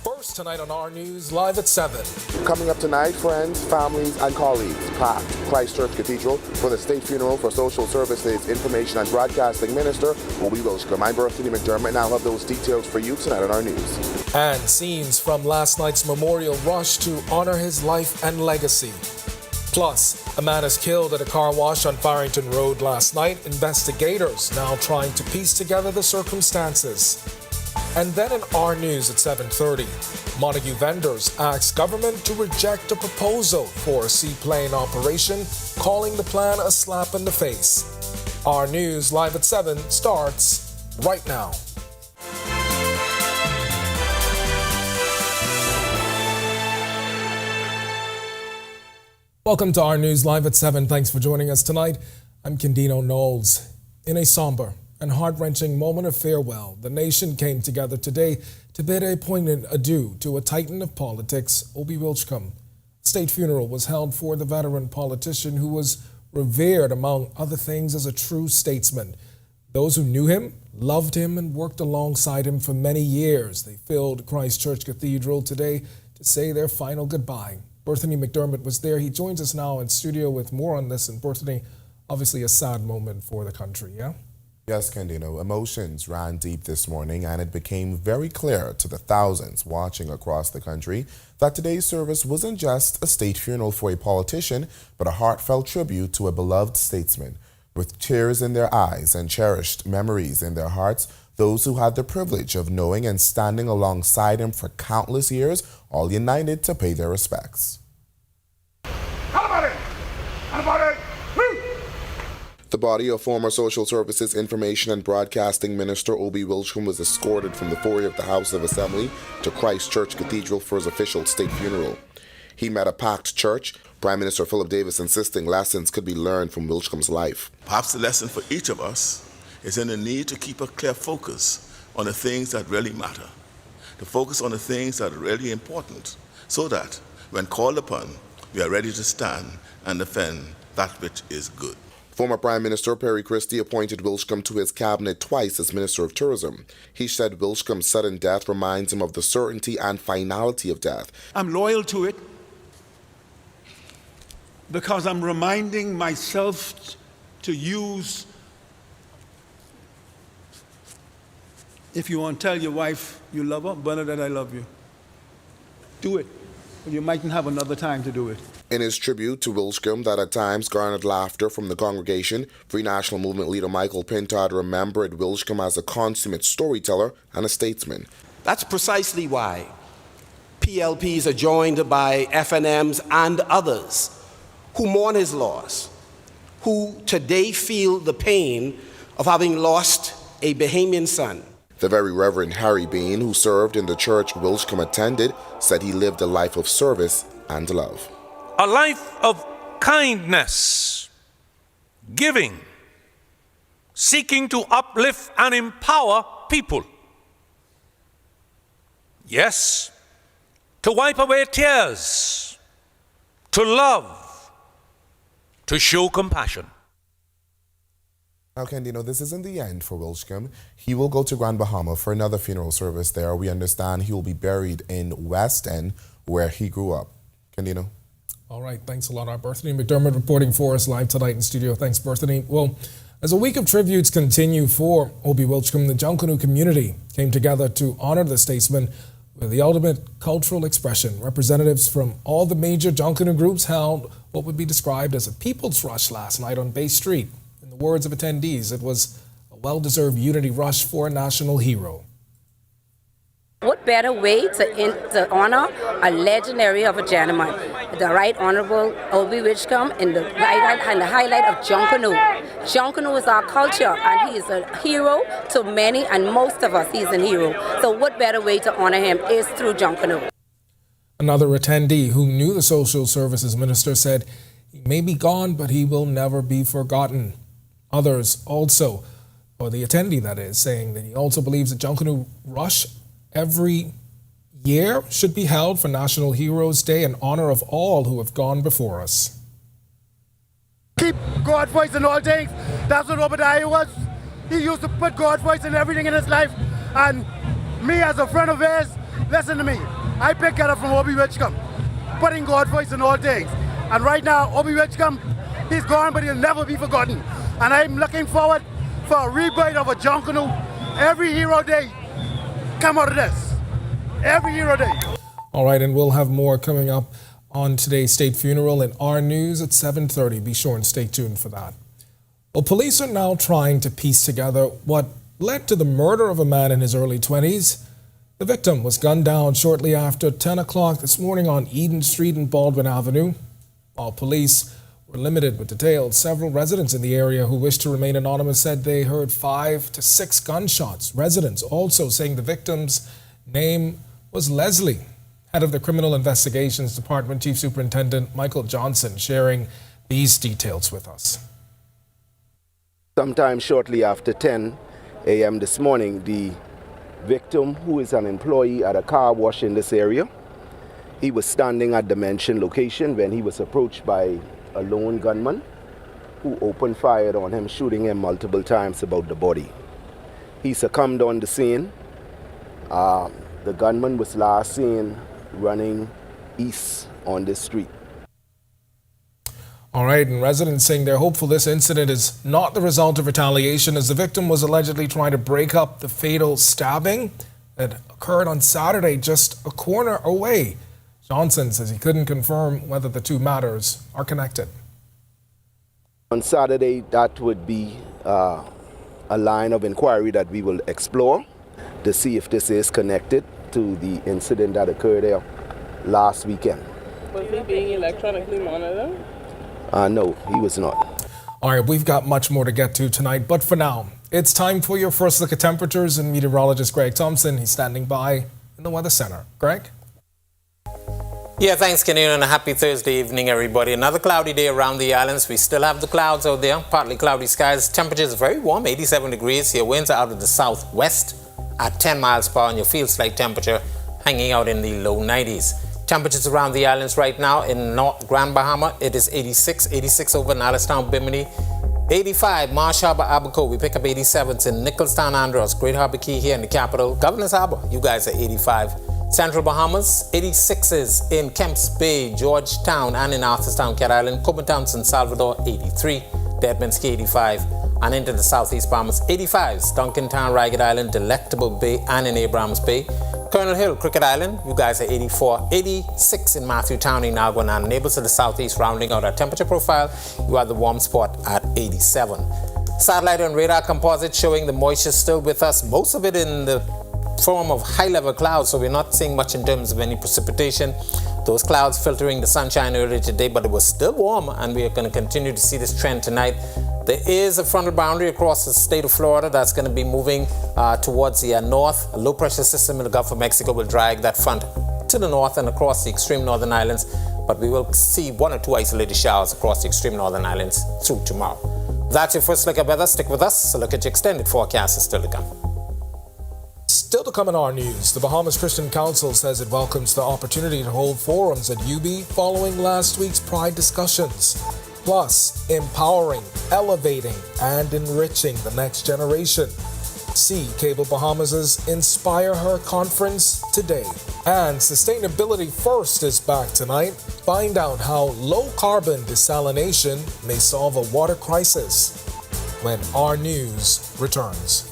First tonight on Our News, live at 7. Coming up tonight, friends, families, and colleagues packed Christchurch Cathedral for the state funeral for Social Services Information and Broadcasting Minister Obie Wilchcombe. I'm Berthany McDermott, and I'll have those details for you tonight on Our News. And scenes from last night's memorial rush to honor his life and legacy. Plus, a man is killed at a car wash on Farrington Road last night. Investigators now trying to piece together the circumstances. And then in Our News at 7:30, Montagu vendors ask government to reject a proposal for a seaplane operation, calling the plan a slap in the face. Our News live at 7 starts right now. Welcome to Our News live at 7. Thanks for joining us tonight. I'm Kendino Knowles. In a somber and heart-wrenching moment of farewell, the nation came together today to bid a poignant adieu to a titan of politics, Obie Wilchcombe. State funeral was held for the veteran politician who was revered, among other things, as a true statesman. Those who knew him, loved him, and worked alongside him for many years. They filled Christchurch Cathedral today to say their final goodbye. Berthany McDermott was there. He joins us now in studio with more on this. And Berthany, obviously a sad moment for the country, yeah? Yes, Kendino. Emotions ran deep this morning, and it became very clear to the thousands watching across the country that today's service wasn't just a state funeral for a politician, but a heartfelt tribute to a beloved statesman. With tears in their eyes and cherished memories in their hearts, those who had the privilege of knowing and standing alongside him for countless years all united to pay their respects. The body of former Social Services Information and Broadcasting Minister Obie Wilchcombe was escorted from the foyer of the House of Assembly to Christchurch Cathedral for his official state funeral. He met a packed church, Prime Minister Philip Davis insisting lessons could be learned from Wilchcombe's life. Perhaps the lesson for each of us is in the need to keep a clear focus on the things that really matter, to focus on the things that are really important, so that when called upon, we are ready to stand and defend that which is good. Former Prime Minister Perry Christie appointed Wilchcombe to his cabinet twice as Minister of Tourism. He said Wilchcombe's sudden death reminds him of the certainty and finality of death. I'm loyal to it because I'm reminding myself to use, if you want to tell your wife you love her, Bernadette, I love you. Do it, but you mightn't have another time to do it. In his tribute to Wilchcombe that at times garnered laughter from the congregation, Free National Movement leader Michael Pintard remembered Wilchcombe as a consummate storyteller and a statesman. That's precisely why PLPs are joined by FNMs and others who mourn his loss, who today feel the pain of having lost a Bahamian son. The very Reverend Harry Bean, who served in the church Wilchcombe attended, said he lived a life of service and love. A life of kindness, giving, seeking to uplift and empower people. Yes, to wipe away tears, to love, to show compassion. Now, Kendino, this isn't the end for Wilchcombe. He will go to Grand Bahama for another funeral service there. We understand he will be buried in West End, where he grew up. Kendino? All right, thanks a lot. Our Berthany McDermott reporting for us live tonight in studio. Thanks, Berthany. Well, as a week of tributes continue for Obie Wilchcombe, the Junkanoo community came together to honor the statesman with the ultimate cultural expression. Representatives from all the major Junkanoo groups held what would be described as a people's rush last night on Bay Street. In the words of attendees, it was a well-deserved unity rush for a national hero. What better way to honor a legendary of a gentleman, the Right Honorable Obie Wilchcombe, in the highlight of Junkanoo. Junkanoo is our culture, and he is a hero to many, and most of us, he's a hero. So what better way to honor him is through Junkanoo. Another attendee who knew the Social Services Minister said he may be gone, but he will never be forgotten. Others also, or the attendee that is, saying that he also believes that Junkanoo Rush every year should be held for National Heroes Day in honor of all who have gone before us. Keep God first in all things. That's what Obadiah was. He used to put God first in everything in his life. And me as a friend of his, Listen to me. I picked it up from Obie Wilchcombe, putting God first in all things. And right now, Obie Wilchcombe, he's gone, but he'll never be forgotten. And I'm looking forward for a rebirth of a John Canoe. Every Hero Day come out of this. Every Hero Day. All right, and we'll have more coming up on today's state funeral in Our News at 7:30. Be sure and stay tuned for that. Well, police are now trying to piece together what led to the murder of a man in his early 20s. The victim was gunned down shortly after 10 o'clock this morning on Eden Street and Baldwin Avenue. While police were limited with details, several residents in the area who wished to remain anonymous said they heard 5 to 6 gunshots. Residents also saying the victim's name was Leslie. Head of the Criminal Investigations Department, Chief Superintendent Michael Johnson, sharing these details with us. Sometime shortly after 10 a.m. this morning, the victim, who is an employee at a car wash in this area, he was standing at the mentioned location when he was approached by a lone gunman who opened fire on him, shooting him multiple times about the body. He succumbed on the scene. The gunman was last seen running east on this street. All right, and residents saying they're hopeful this incident is not the result of retaliation, as the victim was allegedly trying to break up the fatal stabbing that occurred on Saturday just a corner away. Johnson says he couldn't confirm whether the two matters are connected. On Saturday, that would be a line of inquiry that we will explore to see if this is connected to the incident that occurred there last weekend. Was he being electronically monitored? No, he was not. All right, we've got much more to get to tonight, but for now, it's time for your first look at temperatures, and meteorologist Greg Thompson, he's standing by in the Weather Center. Greg? Yeah, thanks, Kenny, and a happy Thursday evening, everybody. Another cloudy day around the islands. We still have the clouds out there, partly cloudy skies. Temperatures very warm, 87 degrees. Your winds are out of the southwest at 10 miles per hour, and your field slight temperature hanging out in the low 90s. Temperatures around the islands right now in North Grand Bahama, it is 86 over in Alistown, Bimini, 85 Marsh Harbor, Abaco. We pick up 87s in Nicholstown, Andros, Great Harbor Key here in the capital. Governor's Harbor, you guys are 85. Central Bahamas, 86s in Kemps Bay, Georgetown, and in Arthurstown, Cat Island. Copentown, San Salvador, 83. Deadman's 85. And into the southeast Bahamas, 85s. Duncantown, Ragged Island, Delectable Bay, and in Abrams Bay. Colonel Hill, Cricket Island, you guys are 84. 86 in Matthewtown, Inagua, and neighbors to the southeast, rounding out our temperature profile. You are the warm spot at 87. Satellite and radar composite showing the moisture still with us, most of it in the form of high-level clouds, so we're not seeing much in terms of any precipitation. Those clouds filtering the sunshine earlier today, but it was still warm, and we are going to continue to see this trend tonight. There is a frontal boundary across the state of Florida that's going to be moving towards the north. A low-pressure system in the Gulf of Mexico will drag that front to the north and across the extreme northern islands, but we will see 1 or 2 isolated showers across the extreme northern islands through tomorrow. That's your first look at weather. Stick with us. A look at your extended forecast is still to come. Still to come in our news, the Bahamas Christian Council says it welcomes the opportunity to hold forums at UB following last week's Pride discussions. Plus, empowering, elevating, and enriching the next generation. See Cable Bahamas' Inspire Her conference today. And Sustainability First is back tonight. Find out how low-carbon desalination may solve a water crisis when Our News returns.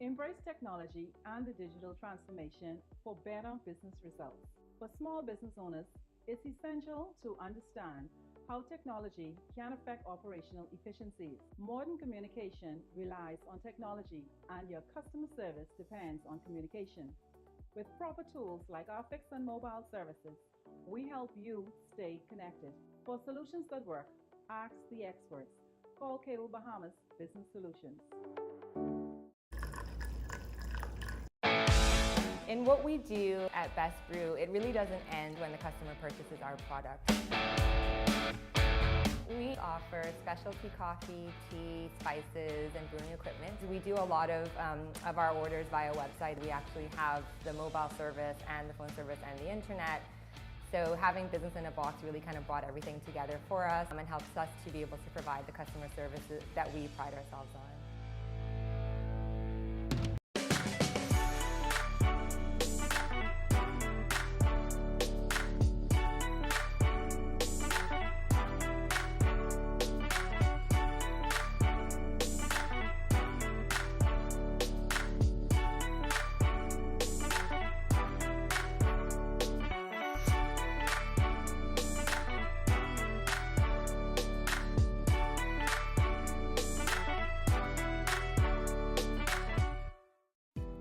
Embrace technology and the digital transformation for better business results. For small business owners, it's essential to understand how technology can affect operational efficiencies. Modern communication relies on technology, and your customer service depends on communication. With proper tools like our fixed and mobile services, we help you stay connected. For solutions that work, ask the experts. Call Cable Bahamas Business Solutions. In what we do at Best Brew, it really doesn't end when the customer purchases our product. We offer specialty coffee, tea, spices, and brewing equipment. We do a lot of our orders via website. We actually have the mobile service and the phone service and the internet. So having Business in a Box really kind of brought everything together for us and helps us to be able to provide the customer services that we pride ourselves on.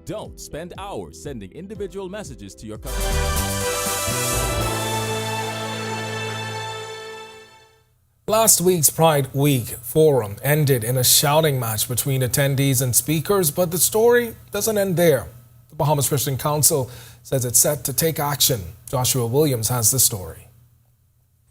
Don't spend hours sending individual messages to your customers. Last week's Pride Week forum ended in a shouting match between attendees and speakers, but the story doesn't end there. The Bahamas Christian Council says it's set to take action. Joshua Williams has the story.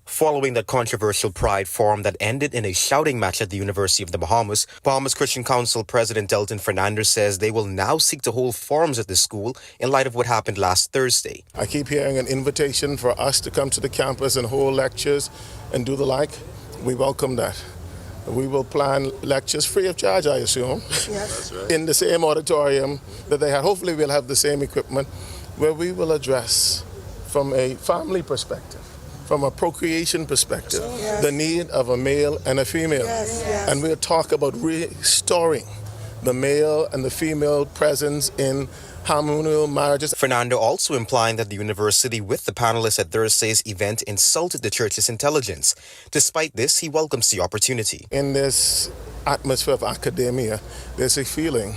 Following that controversial Pride Forum that ended in a shouting match at the University of the Bahamas, Bahamas Christian Council President Delton Fernandez says they will now seek to hold forums at the school in light of what happened last Thursday. I keep hearing an invitation for us to come to the campus and hold lectures and do the like. We welcome that. We will plan lectures free of charge, I assume, yes. In the same auditorium that they had. Hopefully we'll have the same equipment where we will address from a family perspective, from a procreation perspective, yes, the need of a male and a female. Yes, yes. And we'll talk about restoring the male and the female presence in harmonious marriages. Fernando also implying that the university with the panelists at Thursday's event insulted the church's intelligence. Despite this, he welcomes the opportunity. In this atmosphere of academia, there's a feeling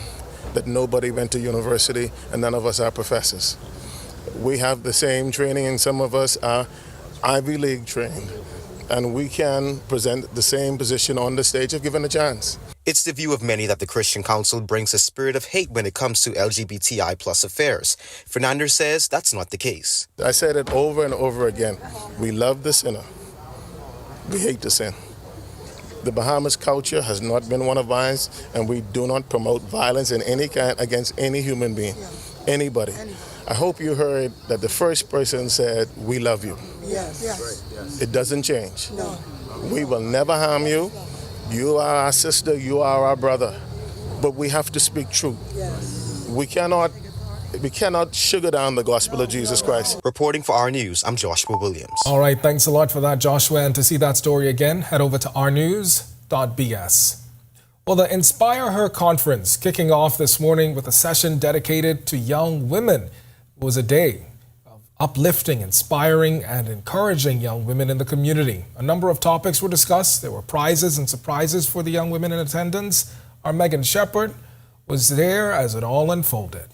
that nobody went to university and none of us are professors. We have the same training and some of us are Ivy League trained, and we can present the same position on the stage if given a chance. It's the view of many that the Christian Council brings a spirit of hate when it comes to LGBTI plus affairs. Fernandez says that's not the case. I said it over and over again. We love the sinner. We hate the sin. The Bahamas culture has not been one of violence, and we do not promote violence in any kind against any human being, anybody. I hope you heard that the first person said, "We love you." Yes. Yes. It doesn't change. No. We will never harm you. You are our sister, you are our brother. But we have to speak truth. Yes. We cannot sugar down the gospel of Jesus Christ. Reporting for Our News, I'm Joshua Williams. All right, thanks a lot for that, Joshua. And to see that story again, head over to ournews.bs. Well, the Inspire Her conference kicking off this morning with a session dedicated to young women. It was a day of uplifting, inspiring, and encouraging young women in the community. A number of topics were discussed. There were prizes and surprises for the young women in attendance. Our Megan Shepherd was there as it all unfolded.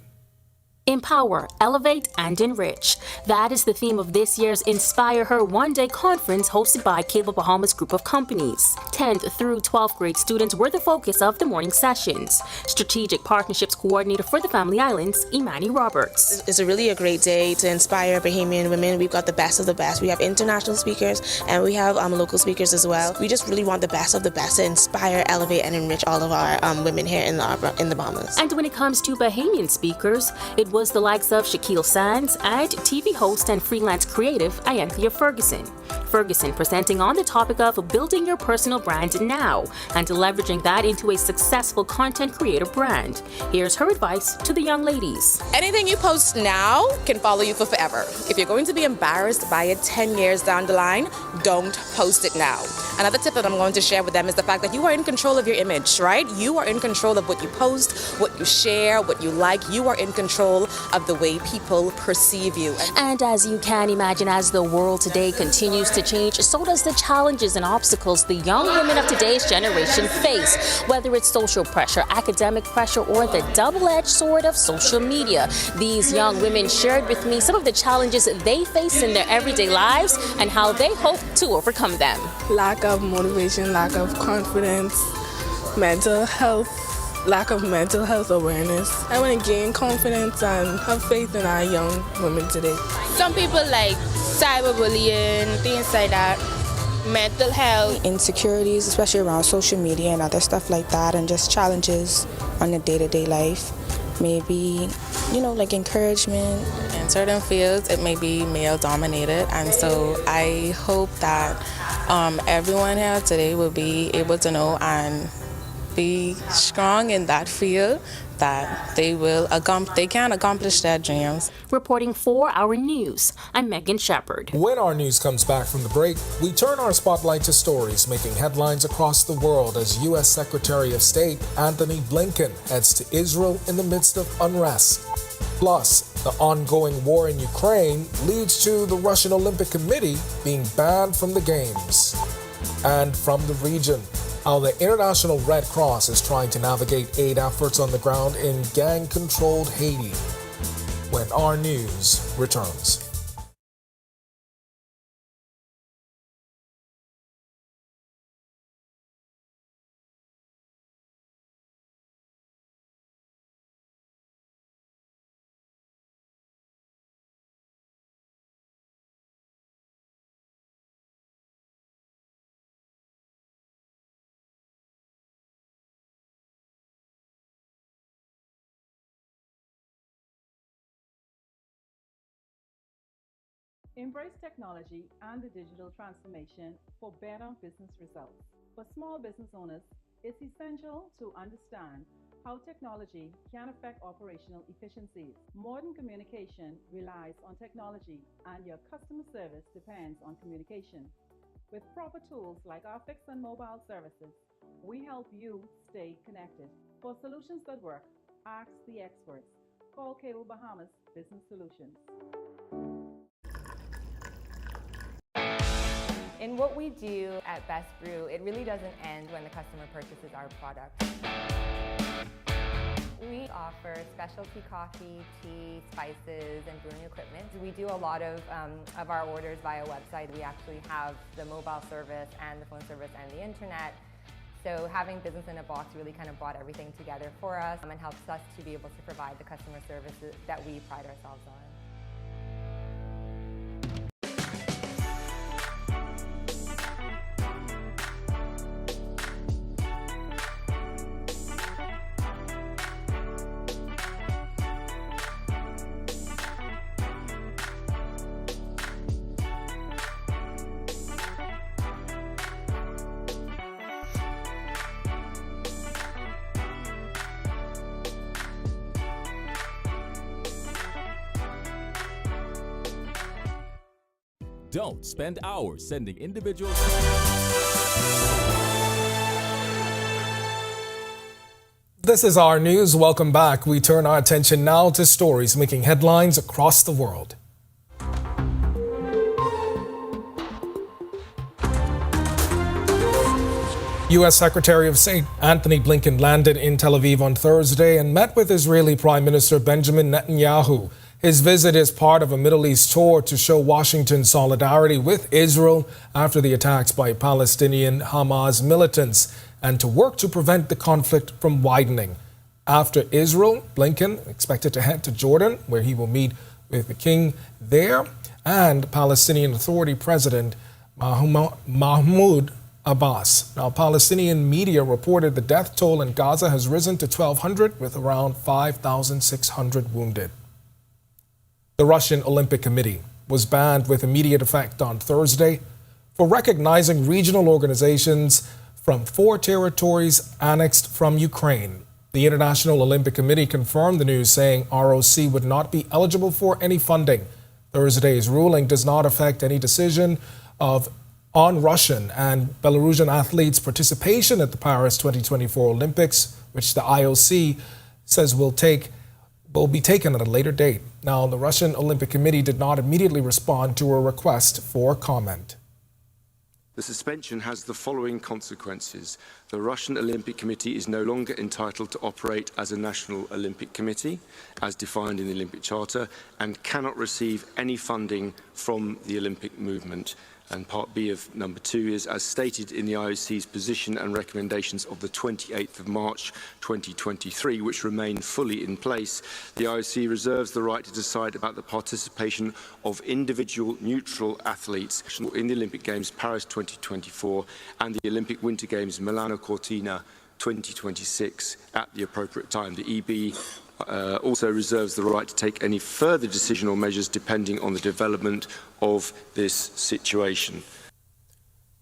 Empower, elevate, and enrich. That is the theme of this year's Inspire Her one-day conference hosted by Cable Bahamas Group of Companies. 10th through 12th grade students were the focus of the morning sessions. Strategic Partnerships Coordinator for the Family Islands, Imani Roberts. It's really a great day to inspire Bahamian women. We've got the best of the best. We have international speakers and we have local speakers as well. We just really want the best of the best to inspire, elevate, and enrich all of our women here in the Bahamas. And when it comes to Bahamian speakers, it was the likes of Shaquille Sands and TV host and freelance creative Ianthea Ferguson. Ferguson presenting on the topic of building your personal brand now and leveraging that into a successful content creator brand. Here's her advice to the young ladies. Anything you post now can follow you for forever. If you're going to be embarrassed by it 10 years down the line, don't post it now. Another tip that I'm going to share with them is the fact that you are in control of your image, right? You are in control of what you post, what you share, what you like. You are in control of the way people perceive you. And as you can imagine, as the world today continues to change, so does the challenges and obstacles the young women of today's generation face, whether it's social pressure, academic pressure, or the double-edged sword of social media. These young women shared with me some of the challenges they face in their everyday lives and how they hope to overcome them. Lack of motivation, lack of confidence, mental health lack of mental health awareness. I want to gain confidence and have faith in our young women today. Some people like cyberbullying, things like that. Mental health. Insecurities, especially around social media and other stuff like that, and just challenges on the day-to-day life. Maybe, like encouragement. In certain fields, it may be male-dominated, and so I hope that everyone here today will be able to know and be strong in that field, that they can accomplish their dreams. Reporting for Our News, I'm Megan Shepard. When our news comes back from the break, we turn our spotlight to stories making headlines across the world as U.S. Secretary of State Anthony Blinken heads to Israel in the midst of unrest. Plus, the ongoing war in Ukraine leads to the Russian Olympic Committee being banned from the Games. And from the region, how the International Red Cross is trying to navigate aid efforts on the ground in gang-controlled Haiti. When our news returns. Embrace technology and the digital transformation for better business results. For small business owners, it's essential to understand how technology can affect operational efficiencies. Modern communication relies on technology, and your customer service depends on communication. With proper tools like our fixed and mobile services, we help you stay connected. For solutions that work, ask the experts. Call Cable Bahamas Business Solutions. In what we do at Best Brew, it really doesn't end when the customer purchases our product. We offer specialty coffee, tea, spices, and brewing equipment. We do a lot of our orders via website. We actually have the mobile service and the phone service and the internet. So having business in a box really kind of brought everything together for us and helps us to be able to provide the customer services that we pride ourselves on. Don't spend hours sending individual. This is Our News. Welcome back. We turn our attention now to stories making headlines across the world. U.S. Secretary of State Anthony Blinken landed in Tel Aviv on Thursday and met with Israeli Prime Minister Benjamin Netanyahu. His visit is part of a Middle East tour to show Washington's solidarity with Israel after the attacks by Palestinian Hamas militants and to work to prevent the conflict from widening. After Israel, Blinken expected to head to Jordan, where he will meet with the king there and Palestinian Authority President Mahmoud Abbas. Now, Palestinian media reported the death toll in Gaza has risen to 1,200 with around 5,600 wounded. The Russian Olympic Committee was banned with immediate effect on Thursday for recognizing regional organizations from 4 territories annexed from Ukraine. The International Olympic Committee confirmed the news, saying ROC would not be eligible for any funding. Thursday's ruling does not affect any decision on Russian and Belarusian athletes' participation at the Paris 2024 Olympics, which the IOC says will be taken at a later date. Now, the Russian Olympic Committee did not immediately respond to a request for comment. The suspension has the following consequences. The Russian Olympic Committee is no longer entitled to operate as a national Olympic committee, as defined in the Olympic Charter, and cannot receive any funding from the Olympic movement. And part B of number 2 is, as stated in the IOC's position and recommendations of the 28th of March 2023, which remain fully in place, the IOC reserves the right to decide about the participation of individual neutral athletes in the Olympic Games Paris 2024 and the Olympic Winter Games Milano Cortina 2026 at the appropriate time. The EB also reserves the right to take any further decision or measures depending on the development of this situation.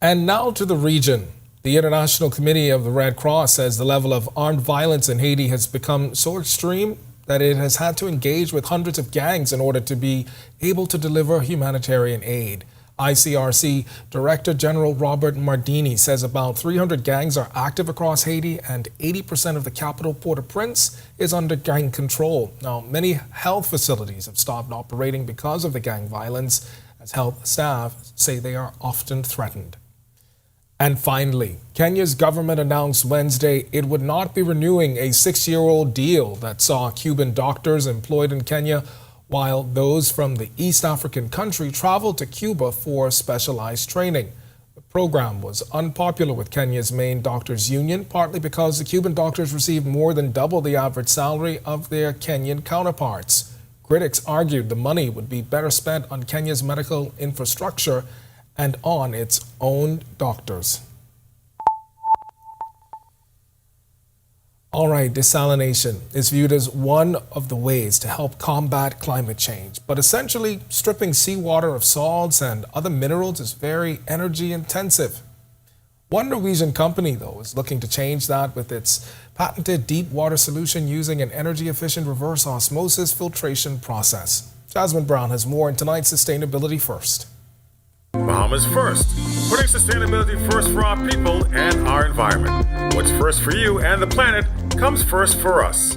And now to the region. The International Committee of the Red Cross says the level of armed violence in Haiti has become so extreme that it has had to engage with hundreds of gangs in order to be able to deliver humanitarian aid. ICRC Director General Robert Mardini says about 300 gangs are active across Haiti and 80% of the capital, Port-au-Prince, is under gang control. Now, many health facilities have stopped operating because of the gang violence, as health staff say they are often threatened. And finally, Kenya's government announced Wednesday it would not be renewing a 6-year-old deal that saw Cuban doctors employed in Kenya while those from the East African country traveled to Cuba for specialized training. The program was unpopular with Kenya's main doctors' union, partly because the Cuban doctors received more than double the average salary of their Kenyan counterparts. Critics argued the money would be better spent on Kenya's medical infrastructure and on its own doctors. All right, desalination is viewed as one of the ways to help combat climate change, but essentially stripping seawater of salts and other minerals is very energy intensive. One Norwegian company, though, is looking to change that with its patented deep water solution using an energy efficient reverse osmosis filtration process. Jasmine Brown has more in tonight's Sustainability First. Bahamas First, putting sustainability first for our people and our environment. What's first for you and the planet comes first for us.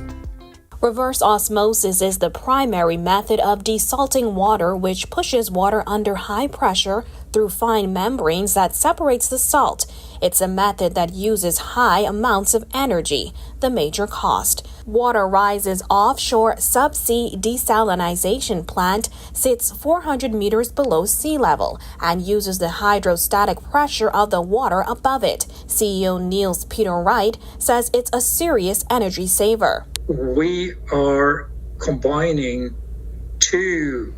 Reverse osmosis is the primary method of desalting water, which pushes water under high pressure through fine membranes that separates the salt. It's a method that uses high amounts of energy, the major cost. Water Rise's offshore subsea desalinization plant sits 400 meters below sea level and uses the hydrostatic pressure of the water above it. CEO Niels Peter Wright says it's a serious energy saver. We are combining two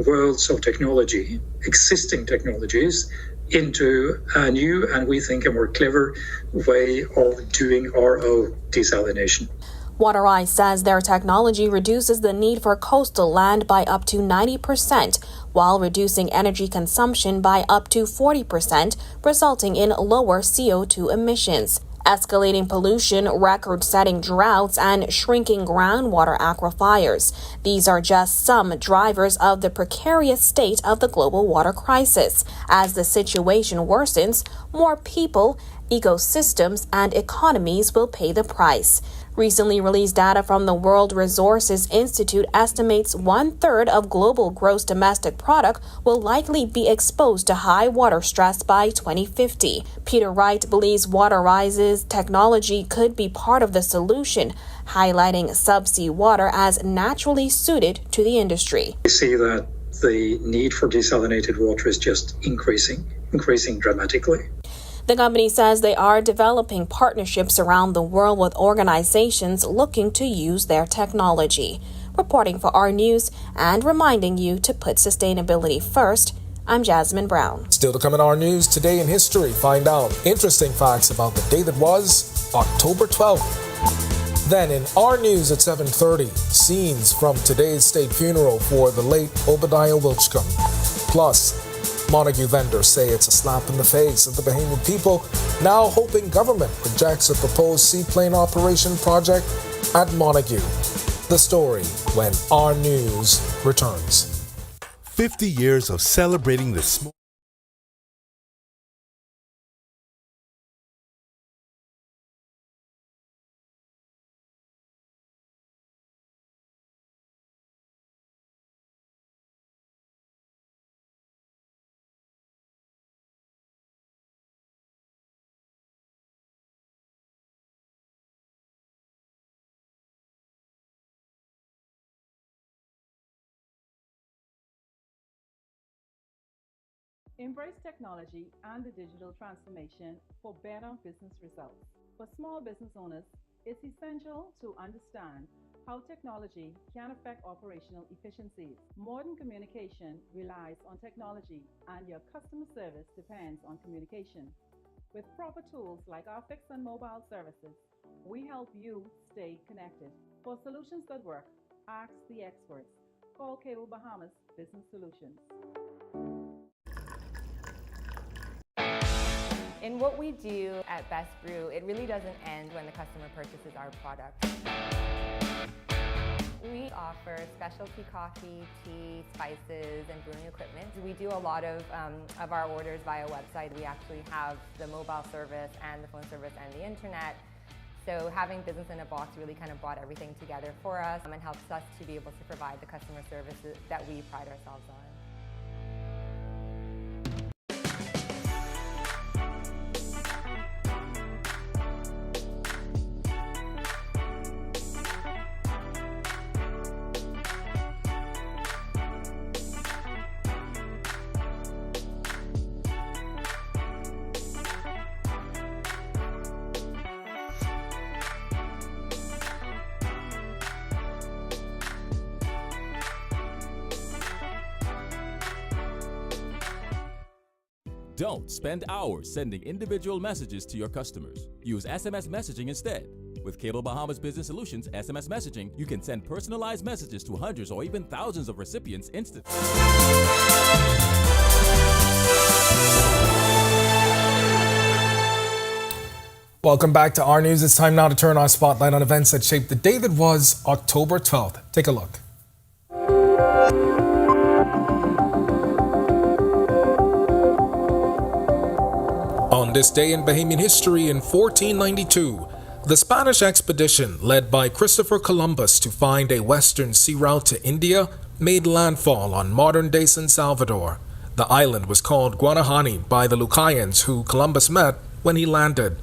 worlds of technology, existing technologies, into a new and we think a more clever way of doing RO desalination. Waterise says their technology reduces the need for coastal land by up to 90%, while reducing energy consumption by up to 40%, resulting in lower CO2 emissions. Escalating pollution, record-setting droughts, and shrinking groundwater aquifers. These are just some drivers of the precarious state of the global water crisis. As the situation worsens, more people, ecosystems, and economies will pay the price. Recently released data from the World Resources Institute estimates 1/3 of global gross domestic product will likely be exposed to high water stress by 2050. Peter Wright believes Waterise's technology could be part of the solution, highlighting subsea water as naturally suited to the industry. We see that the need for desalinated water is just increasing dramatically. The company says they are developing partnerships around the world with organizations looking to use their technology. Reporting for Our News and reminding you to put sustainability first, I'm Jasmine Brown. Still to come in Our News, Today in History, find out interesting facts about the day that was October 12th. Then in Our News at 7:30, scenes from today's state funeral for the late Obie Wilchcombe. Plus, Montagu vendors say it's a slap in the face of the Bahamian people, now hoping government rejects a proposed seaplane operation project at Montagu. The story when Our News returns. 50 years of celebrating the small Embrace technology and the digital transformation for better business results. For small business owners, it's essential to understand how technology can affect operational efficiencies. Modern communication relies on technology, and your customer service depends on communication. With proper tools like our fixed and mobile services, we help you stay connected. For solutions that work, ask the experts. Call Cable Bahamas Business Solutions. In what we do at Best Brew, it really doesn't end when the customer purchases our product. We offer specialty coffee, tea, spices, and brewing equipment. We do a lot of our orders via website. We actually have the mobile service and the phone service and the internet. So having business in a box really kind of brought everything together for us and helps us to be able to provide the customer services that we pride ourselves on. Don't spend hours sending individual messages to your customers. Use SMS messaging instead. With Cable Bahamas Business Solutions SMS messaging, you can send personalized messages to hundreds or even thousands of recipients instantly. Welcome back to Our News. It's time now to turn our spotlight on events that shaped the day that was October 12th. Take a look. On this day in Bahamian history in 1492, the Spanish expedition led by Christopher Columbus to find a western sea route to India made landfall on modern-day San Salvador. The island was called Guanahani by the Lucayans who Columbus met when he landed.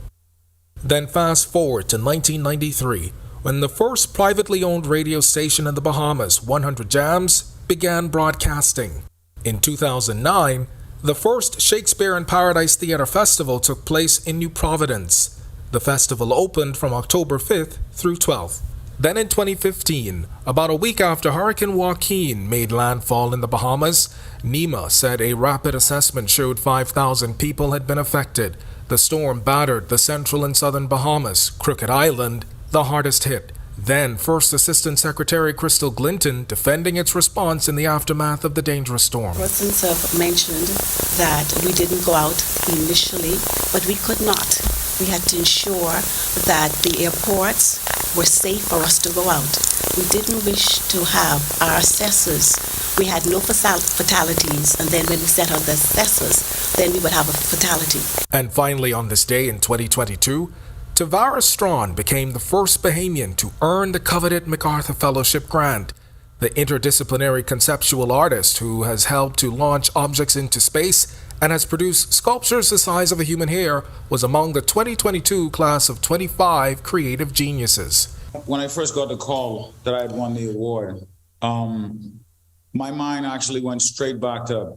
Then fast forward to 1993, when the first privately owned radio station in the Bahamas, 100 Jams, began broadcasting. In 2009, the first Shakespeare in Paradise Theatre Festival took place in New Providence. The festival opened from October 5th through 12th. Then in 2015, about a week after Hurricane Joaquin made landfall in the Bahamas, NEMA said a rapid assessment showed 5,000 people had been affected. The storm battered the central and southern Bahamas, Crooked Island, the hardest hit. Then First Assistant Secretary Crystal Glinton defending its response in the aftermath of the dangerous storm. Persons have mentioned that we didn't go out initially, but we could not. We had to ensure that the airports were safe for us to go out. We didn't wish to have our assessors. We had no fatalities, and then when we set out the assessors, then we would have a fatality. And finally, on this day in 2022, Tavares Strawn became the first Bahamian to earn the coveted MacArthur Fellowship grant. The interdisciplinary conceptual artist who has helped to launch objects into space and has produced sculptures the size of a human hair was among the 2022 class of 25 creative geniuses. When I first got the call that I had won the award, my mind actually went straight back to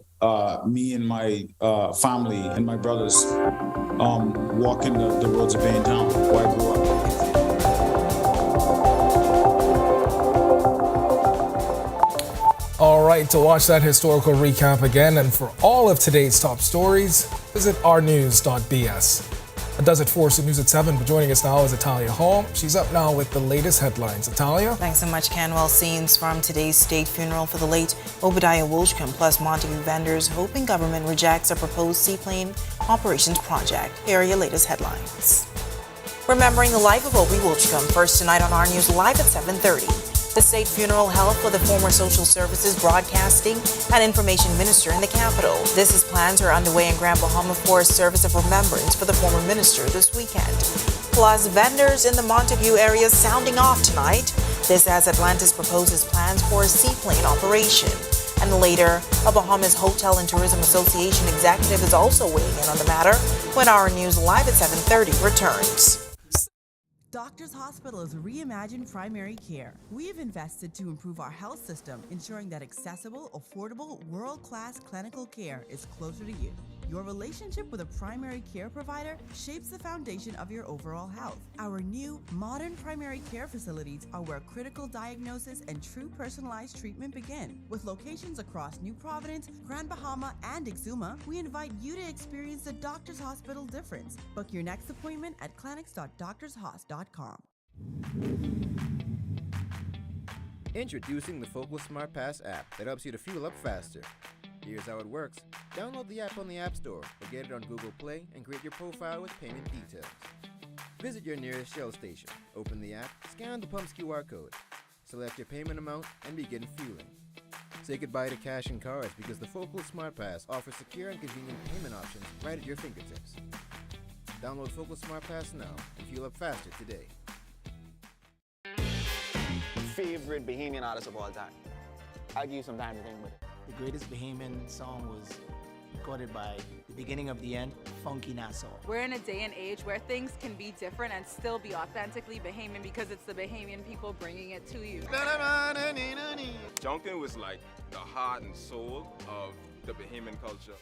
me and my family and my brothers walking the roads of Baintown, where I grew up. All right, to watch that historical recap again and for all of today's top stories, visit ournews.bs. That does it for us at News at 7. But joining us now is Italia Hall. She's up now with the latest headlines. Italia? Thanks so much, Ken. Well, scenes from today's state funeral for the late Obie Wilchcombe plus Montagu vendors hoping government rejects a proposed seaplane operations project. Here are your latest headlines. Remembering the life of Obie Wilchcombe, first tonight on Our News Live at 7:30. The state funeral held for the former Social Services, Broadcasting, and Information Minister in the capital. This as plans are underway in Grand Bahama for a service of remembrance for the former minister this weekend. Plus, vendors in the Montagu area sounding off tonight. This as Atlantis proposes plans for a seaplane operation. And later, a Bahamas Hotel and Tourism Association executive is also weighing in on the matter when Our News Live at 7:30 returns. Doctors Hospital has reimagined primary care. We have invested to improve our health system, ensuring that accessible, affordable, world-class clinical care is closer to you. Your relationship with a primary care provider shapes the foundation of your overall health. Our new, modern primary care facilities are where critical diagnosis and true personalized treatment begin. With locations across New Providence, Grand Bahama, and Exuma, we invite you to experience the Doctors Hospital difference. Book your next appointment at clinics.doctorshos.com. Introducing the Focal Smart Pass app that helps you to fuel up faster. Here's how it works. Download the app on the App Store or get it on Google Play and create your profile with payment details. Visit your nearest Shell station, open the app, scan the pump's QR code, select your payment amount, and begin fueling. Say goodbye to cash and cards because the Focal Smart Pass offers secure and convenient payment options right at your fingertips. Download Focal Smart Pass now and fuel up faster today. Favorite Bahamian artist of all time? I'll give you some time to think with it. The greatest Bahamian song was recorded by the beginning of the end, Funky Nassau. We're in a day and age where things can be different and still be authentically Bahamian because it's the Bahamian people bringing it to you. Junkin was like the heart and soul of the Bahamian culture.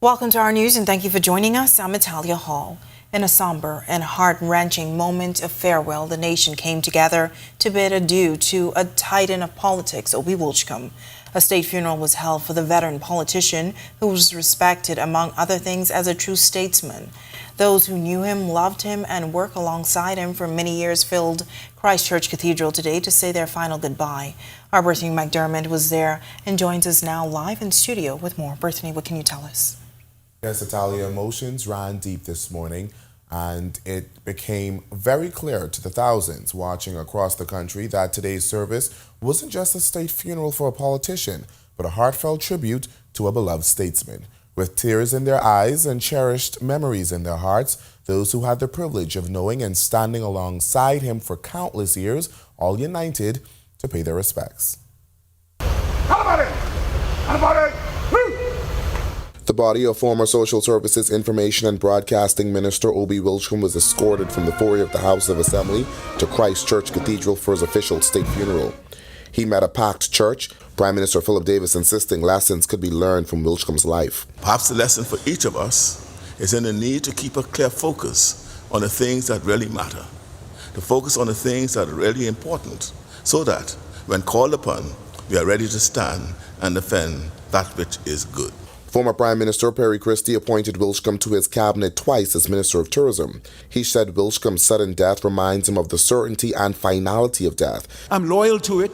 Welcome to our news and thank you for joining us. I'm Italia Hall. In a somber and heart-wrenching moment of farewell, the nation came together to bid adieu to a titan of politics, Obie Wilchcombe. A state funeral was held for the veteran politician who was respected, among other things, as a true statesman. Those who knew him, loved him, and worked alongside him for many years filled Christchurch Cathedral today to say their final goodbye. Our Brittany McDermott was there and joins us now live in studio with more. Brittany, what can you tell us? Yes, Italia, emotions ran deep this morning, and it became very clear to the thousands watching across the country that today's service wasn't just a state funeral for a politician, but a heartfelt tribute to a beloved statesman. With tears in their eyes and cherished memories in their hearts, those who had the privilege of knowing and standing alongside him for countless years all united to pay their respects. The body of former Social Services, Information and Broadcasting Minister Obie Wilchcombe was escorted from the foyer of the House of Assembly to Christchurch Cathedral for his official state funeral. He met a packed church, Prime Minister Philip Davis insisting lessons could be learned from Wilchcombe's life. Perhaps the lesson for each of us is in the need to keep a clear focus on the things that really matter, to focus on the things that are really important, so that when called upon, we are ready to stand and defend that which is good. Former Prime Minister Perry Christie appointed Wilchcombe to his cabinet twice as Minister of Tourism. He said Wilchcombe's sudden death reminds him of the certainty and finality of death. I'm loyal to it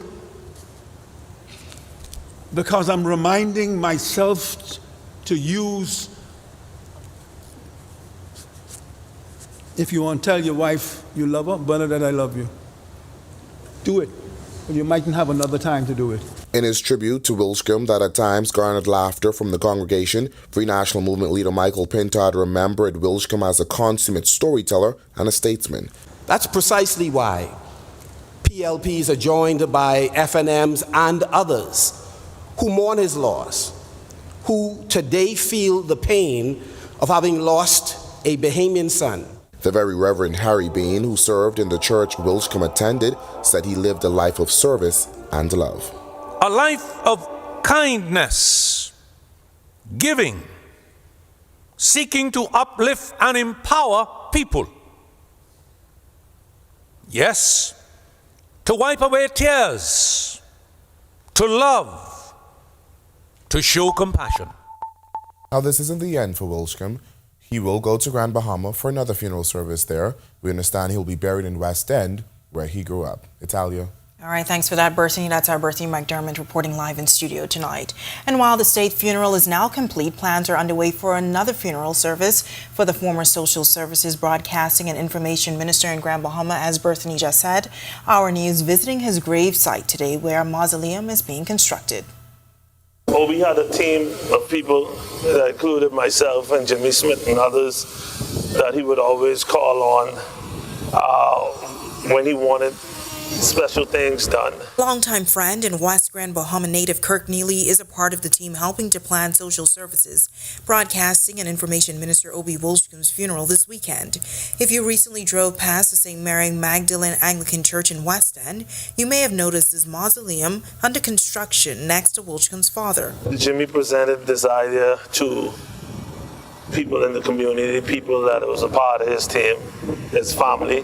because I'm reminding myself to use, if you want to tell your wife you love her, Bernadette, I love you. Do it, but you mightn't have another time to do it. In his tribute to Wilchcombe that at times garnered laughter from the congregation, Free National Movement leader Michael Pintard remembered Wilchcombe as a consummate storyteller and a statesman. That's precisely why PLPs are joined by FNMs and others who mourn his loss, who today feel the pain of having lost a Bahamian son. The Very Reverend Harry Bean, who served in the church Wilchcombe attended, said he lived a life of service and love. A life of kindness, giving, seeking to uplift and empower people. Yes, to wipe away tears, to love, to show compassion. Now, this isn't the end for Wilchcombe. He will go to Grand Bahama for another funeral service there. We understand he'll be buried in West End where he grew up. Italia. All right, thanks for that, Berthany. That's our Berthany McDermott reporting live in studio tonight. And while the state funeral is now complete, plans are underway for another funeral service for the former Social Services, Broadcasting and Information Minister in Grand Bahama, as Berthany just said. Our News visiting his grave site today, where a mausoleum is being constructed. Well, we had a team of people that included myself and Jimmy Smith and others that he would always call on when he wanted special things done. Longtime friend and West Grand Bahama native Kirk Neely is a part of the team helping to plan Social Services, Broadcasting and Information Minister Obie Wilchcombe's funeral this weekend. If you recently drove past the St. Mary Magdalene Anglican Church in West End, you may have noticed his mausoleum under construction next to Wilchcombe's father. Jimmy presented this idea to people in the community, people that was a part of his team, his family,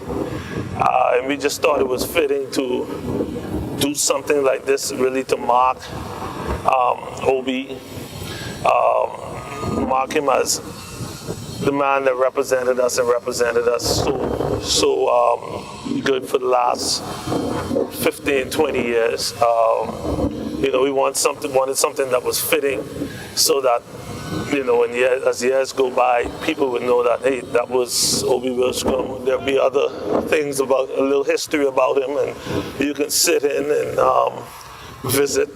and we just thought it was fitting to do something like this, really to mark Obie, mark him as the man that represented us so good for the last 15, 20 years. We wanted something that was fitting so that, as years go by, people would know that, hey, that was Obie Wilchcombe. There'll be other things about, a little history about him, and you can sit in and visit.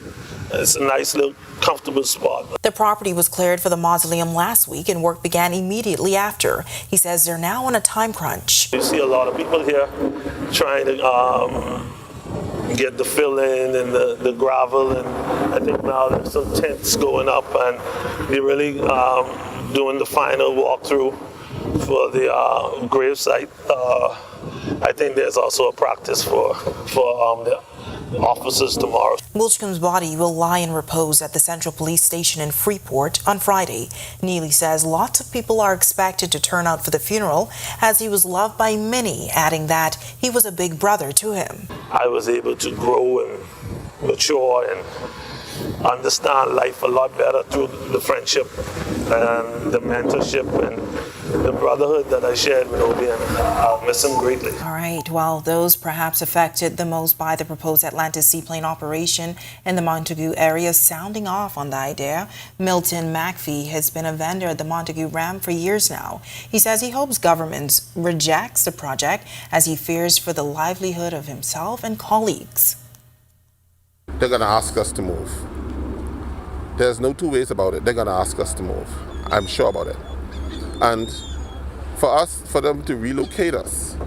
It's a nice little comfortable spot. The property was cleared for the mausoleum last week and work began immediately after. He says they're now on a time crunch. You see a lot of people here trying to get the fill in and the gravel, and I think now there's some tents going up and they're really doing the final walkthrough for the gravesite. I think there's also a practice for the officers tomorrow. Wilchcombe's body will lie in repose at the Central Police Station in Freeport on Friday. Neely says lots of people are expected to turn out for the funeral as he was loved by many, adding that he was a big brother to him. I was able to grow and mature and understand life a lot better through the friendship and the mentorship and the brotherhood that I shared with Obie, and I'll miss him greatly. All right, well, those perhaps affected the most by the proposed Atlantis seaplane operation in the Montagu area sounding off on the idea. Milton McPhee has been a vendor at the Montagu ramp for years now. He says he hopes government rejects the project as he fears for the livelihood of himself and colleagues. They're going to ask us to move. There's no two ways about it. They're going to ask us to move. I'm sure about it. And for them to relocate us,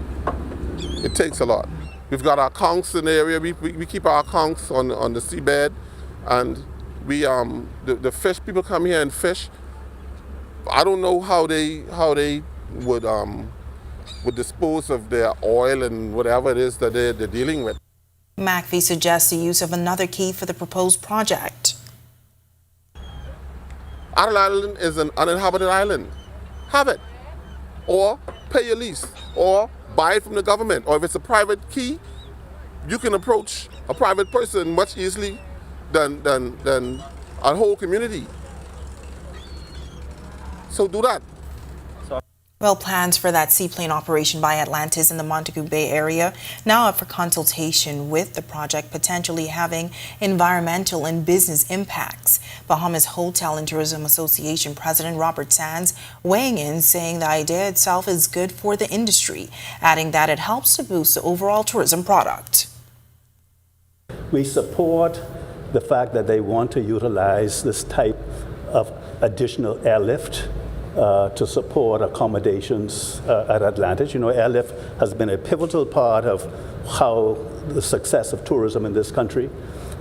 it takes a lot. We've got our conchs in the area. We keep our conchs on the seabed, and we the fish, people come here and fish. I don't know how they would dispose of their oil and whatever it is that they're dealing with. McPhee suggests the use of another key for the proposed project. Adel Island is an uninhabited island. Have it. Or pay your lease. Or buy it from the government. Or if it's a private key, you can approach a private person much easily than a whole community. So do that. Well, plans for that seaplane operation by Atlantis in the Montagu Bay area now up for consultation, with the project potentially having environmental and business impacts. Bahamas Hotel and Tourism Association President Robert Sands weighing in, saying the idea itself is good for the industry, adding that it helps to boost the overall tourism product. We support the fact that they want to utilize this type of additional airlift to support accommodations at Atlantis. You know, airlift has been a pivotal part of how the success of tourism in this country,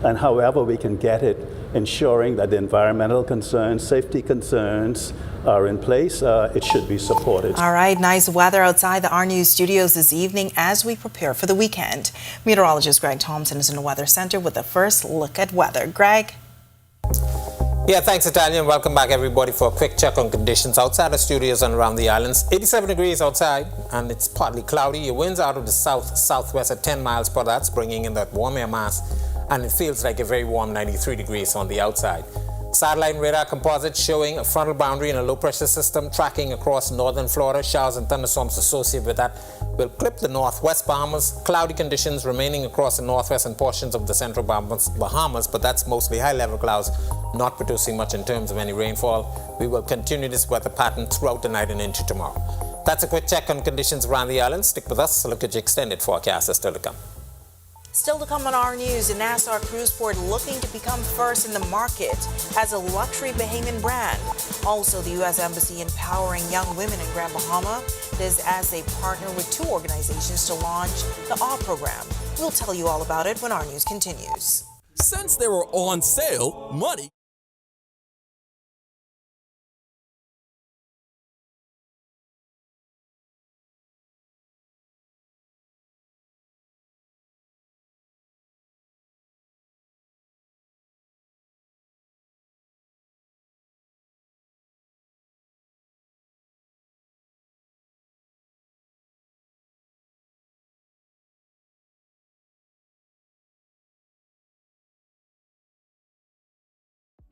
and however we can get it, ensuring that the environmental concerns, safety concerns are in place, it should be supported. All right, nice weather outside the Our News studios this evening as we prepare for the weekend. Meteorologist Greg Thompson is in the Weather Center with the first look at weather. Greg? Yeah, thanks, Natalia, and welcome back, everybody, for a quick check on conditions outside the studios and around the islands. 87 degrees outside, and it's partly cloudy. Your winds out of the south-southwest at 10 miles per hour. That's bringing in that warm air mass, and it feels like a very warm 93 degrees on the outside. Satellite radar composites showing a frontal boundary and a low-pressure system tracking across northern Florida. Showers and thunderstorms associated with that will clip the northwest Bahamas. Cloudy conditions remaining across the northwest and portions of the central Bahamas, but that's mostly high-level clouds, not producing much in terms of any rainfall. We will continue this weather pattern throughout the night and into tomorrow. That's a quick check on conditions around the island. Stick with us. Look at your extended forecast is still to come. Still to come on our news, the Nassau Cruise Port looking to become first in the market as a luxury Bahamian brand. Also, the U.S. Embassy empowering young women in Grand Bahama. This as they partner with two organizations to launch the AWE program. We'll tell you all about it when our news continues. Since they were on sale, money.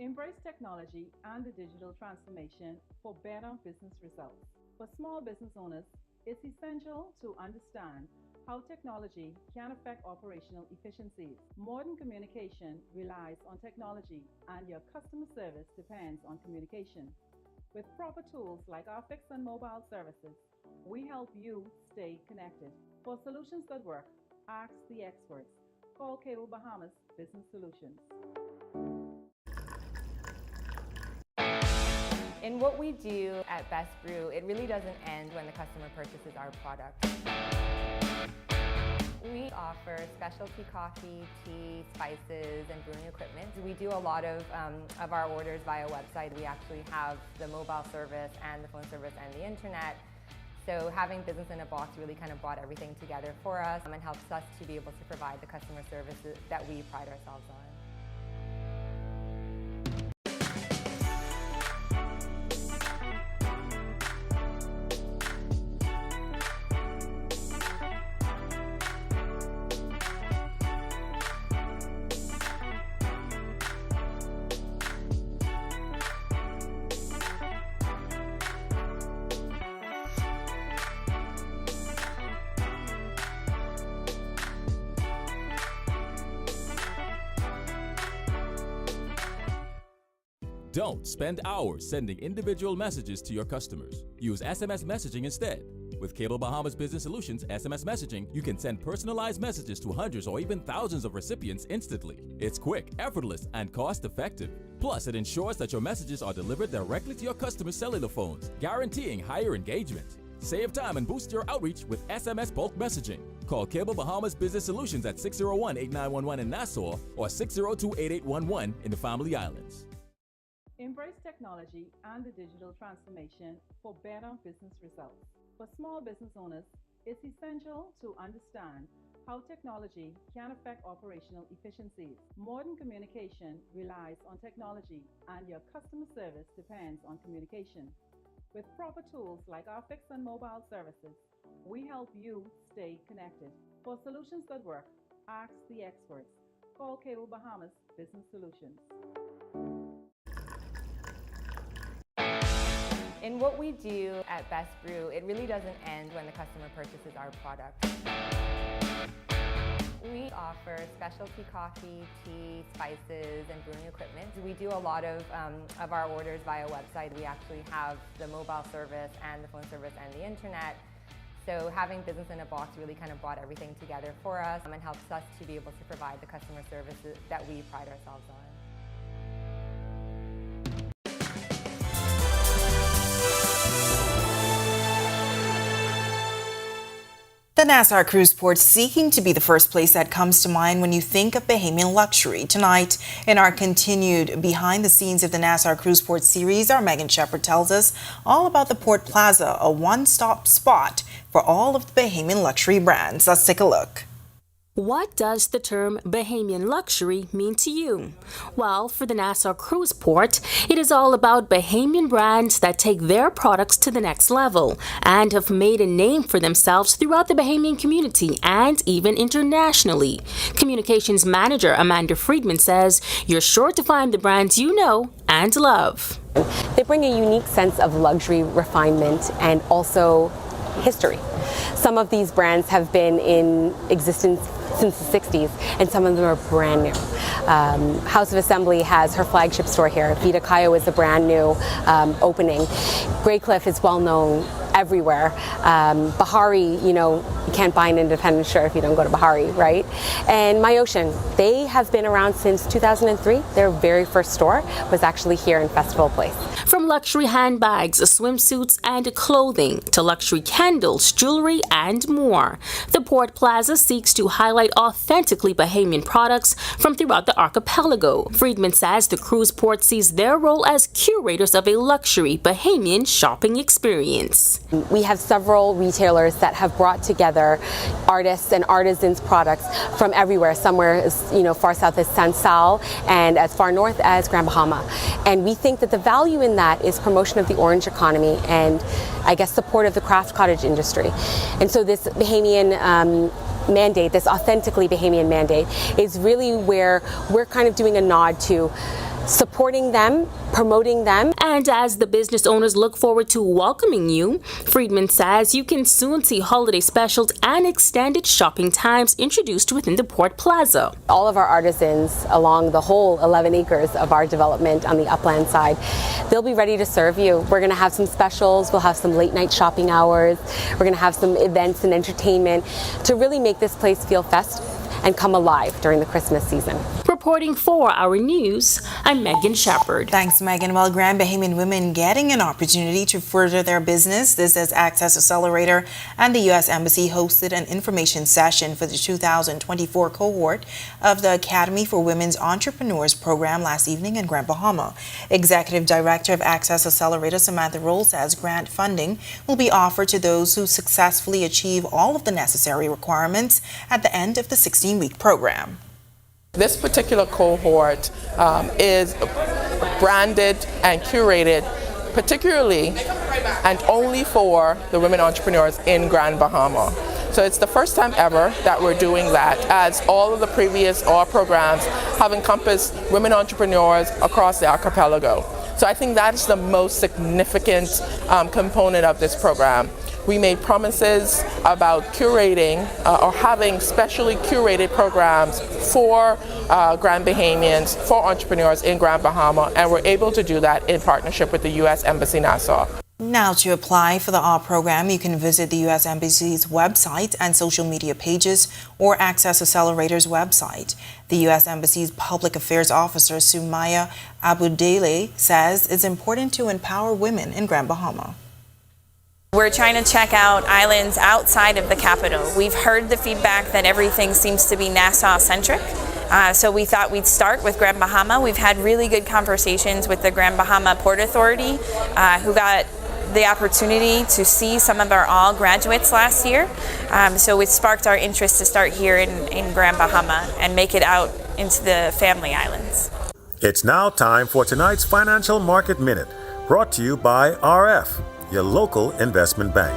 Embrace technology and the digital transformation for better business results. For small business owners, it's essential to understand how technology can affect operational efficiencies. Modern communication relies on technology, and your customer service depends on communication. With proper tools like our fixed and mobile services, we help you stay connected. For solutions that work, ask the experts. Call Cable Bahamas Business Solutions. In what we do at Best Brew, it really doesn't end when the customer purchases our product. We offer specialty coffee, tea, spices, and brewing equipment. We do a lot of our orders via website. We actually have the mobile service and the phone service and the internet. So having business in a box really kind of brought everything together for us and helps us to be able to provide the customer services that we pride ourselves on. Don't spend hours sending individual messages to your customers. Use SMS messaging instead. With Cable Bahamas Business Solutions SMS messaging, you can send personalized messages to hundreds or even thousands of recipients instantly. It's quick, effortless, and cost-effective. Plus, it ensures that your messages are delivered directly to your customers' cellular phones, guaranteeing higher engagement. Save time and boost your outreach with SMS bulk messaging. Call Cable Bahamas Business Solutions at 601-8911 in Nassau or 602-8811 in the Family Islands. Embrace technology and the digital transformation for better business results. For small business owners, it's essential to understand how technology can affect operational efficiencies. Modern communication relies on technology, and your customer service depends on communication. With proper tools like our fixed and mobile services, we help you stay connected. For solutions that work, ask the experts. Call Cable Bahamas Business Solutions. In what we do at Best Brew, it really doesn't end when the customer purchases our product. We offer specialty coffee, tea, spices, and brewing equipment. We do a lot of our orders via website. We actually have the mobile service and the phone service and the internet. So having business in a box really kind of brought everything together for us and helps us to be able to provide the customer services that we pride ourselves on. The Nassau Cruise Port seeking to be the first place that comes to mind when you think of Bahamian luxury. Tonight, in our continued Behind the Scenes of the Nassau Cruise Port series, our Megan Shepherd tells us all about the Port Plaza, a one-stop spot for all of the Bahamian luxury brands. Let's take a look. What does the term Bahamian luxury mean to you? Well, for the Nassau Cruise Port, it is all about Bahamian brands that take their products to the next level and have made a name for themselves throughout the Bahamian community and even internationally. Communications manager Amanda Friedman says you're sure to find the brands you know and love. They bring a unique sense of luxury, refinement, and also history. Some of these brands have been in existence since the 60s, and some of them are brand new. House of Assembly has her flagship store here. Vita Cayo is a brand new opening. Grey Cliff is well known everywhere. Bahari, you can't buy an independent shirt if you don't go to Bahari, right? And My Ocean, they have been around since 2003. Their very first store was actually here in Festival Place. From luxury handbags, swimsuits, and clothing to luxury candles, jewelry, and more, the Port Plaza seeks to highlight authentically Bahamian products from throughout the archipelago. Friedman says the cruise port sees their role as curators of a luxury Bahamian shopping experience. We have several retailers that have brought together artists and artisans' products from everywhere. Somewhere as far south as San Sal and as far north as Grand Bahama. And we think that the value in that is promotion of the orange economy and I guess support of the craft cottage industry. And so this Bahamian mandate, this authentically Bahamian mandate, is really where we're kind of doing a nod to supporting them, promoting them. And as the business owners look forward to welcoming you, Friedman says you can soon see holiday specials and extended shopping times introduced within the Port Plaza. All of our artisans along the whole 11 acres of our development on the upland side, they'll be ready to serve you. We're going to have some specials, we'll have some late night shopping hours, we're going to have some events and entertainment to really make this place feel festive and come alive during the Christmas season. Reporting for Our News, I'm Megan Shepard. Thanks, Megan. Well, Grand Bahamian women getting an opportunity to further their business. This is Access Accelerator and the U.S. Embassy hosted an information session for the 2024 cohort of the Academy for Women's Entrepreneurs program last evening in Grand Bahama. Executive Director of Access Accelerator Samantha Roll says grant funding will be offered to those who successfully achieve all of the necessary requirements at the end of the 16-week program. This particular cohort is branded and curated particularly and only for the women entrepreneurs in Grand Bahama. So it's the first time ever that we're doing that, as all of the previous programs have encompassed women entrepreneurs across the archipelago. So I think that's the most significant component of this program. We made promises about curating or having specially curated programs for Grand Bahamians, for entrepreneurs in Grand Bahama, and we're able to do that in partnership with the U.S. Embassy Nassau. Now, to apply for the AWE program, you can visit the U.S. Embassy's website and social media pages or Access Accelerator's website. The U.S. Embassy's Public Affairs Officer, Sumaya Abudele, says it's important to empower women in Grand Bahama. We're trying to check out islands outside of the capital. We've heard the feedback that everything seems to be Nassau-centric. So we thought we'd start with Grand Bahama. We've had really good conversations with the Grand Bahama Port Authority, who got the opportunity to see some of our ALL graduates last year. So it sparked our interest to start here in Grand Bahama and make it out into the family islands. It's now time for tonight's Financial Market Minute, brought to you by RF, your local investment bank.